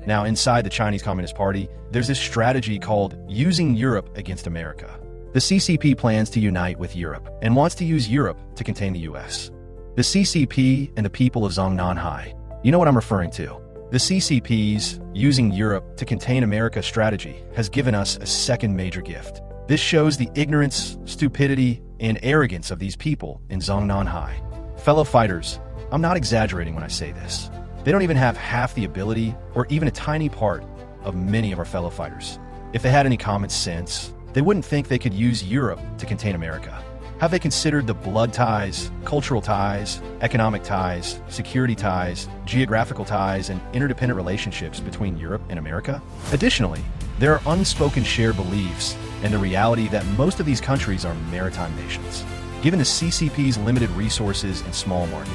Now, inside the Chinese Communist Party, there's this strategy called using Europe against America. The CCP plans to unite with Europe and wants to use Europe to contain the US. The CCP and the people of Zhongnanhai. You know what I'm referring to. The CCP's using Europe to contain America strategy has given us a second major gift. This shows the ignorance, stupidity, and arrogance of these people in Zhongnanhai. Fellow fighters, I'm not exaggerating when I say this. They don't even have half the ability or even a tiny part of many of our fellow fighters. If they had any common sense, they wouldn't think they could use Europe to contain America. Have they considered the blood ties, cultural ties, economic ties, security ties, geographical ties, and interdependent relationships between Europe and America? Additionally, there are unspoken shared beliefs and the reality that most of these countries are maritime nations. Given the CCP's limited resources and small market,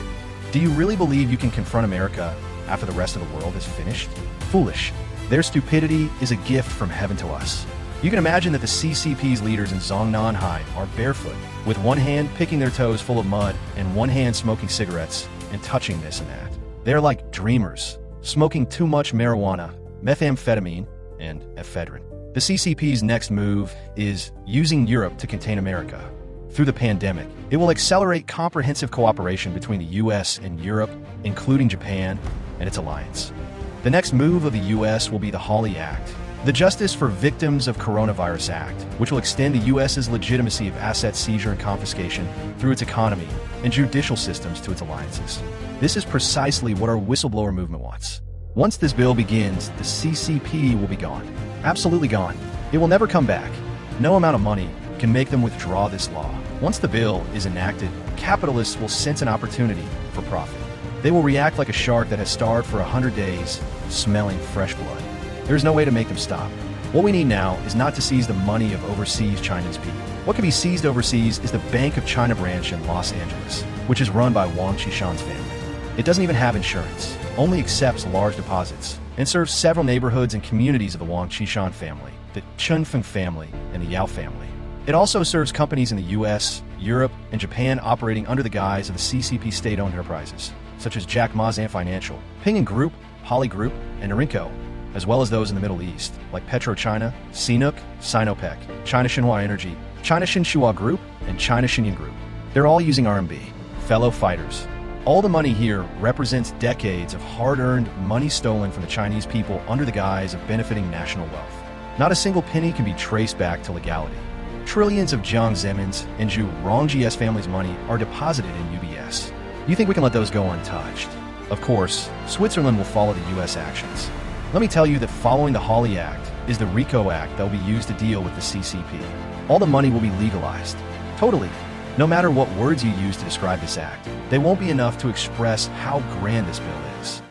do you really believe you can confront America after the rest of the world is finished? Foolish. Their stupidity is a gift from heaven to us. You can imagine that the CCP's leaders in Zhongnanhai are barefoot, with one hand picking their toes full of mud and one hand smoking cigarettes and touching this and that. They're like dreamers, smoking too much marijuana, methamphetamine, and ephedrine. The CCP's next move is using Europe to contain America. Through the pandemic, it will accelerate comprehensive cooperation between the US and Europe, including Japan and its alliance. The next move of the US will be the Hawley Act, the Justice for Victims of Coronavirus Act, which will extend the US's legitimacy of asset seizure and confiscation through its economy and judicial systems to its alliances. This is precisely what our whistleblower movement wants. Once this bill begins, the CCP will be gone. Absolutely gone. It will never come back. No amount of money can make them withdraw this law. Once the bill is enacted, capitalists will sense an opportunity for profit. They will react like a shark that has starved for 100 days, smelling fresh blood. There's no way to make them stop. What we need now is not to seize the money of overseas Chinese people. What can be seized overseas is the Bank of China branch in Los Angeles, which is run by Wang Qishan's family. It doesn't even have insurance, only accepts large deposits, and serves several neighborhoods and communities of the Wang Qishan family, the Chunfeng family, and the Yao family. It also serves companies in the US, Europe, and Japan operating under the guise of the CCP state-owned enterprises, such as Jack Ma Zan Financial, Ping Group, Holly Group, and Norinco, as well as those in the Middle East, like PetroChina, CNOOC, Sinopec, China Shinhua Energy, China Xinhua Group, and China Xinyin Group. They're all using RMB. Fellow fighters, all the money here represents decades of hard-earned money stolen from the Chinese people under the guise of benefiting national wealth. Not a single penny can be traced back to legality. Trillions of Jiang Zemin's and Zhu Rongji's family's money are deposited in UBS. You think we can let those go untouched? Of course, Switzerland will follow the US actions. Let me tell you that following the Hawley Act is the RICO Act that will be used to deal with the CCP. All the money will be legalized. Totally. No matter what words you use to describe this act, they won't be enough to express how grand this bill is.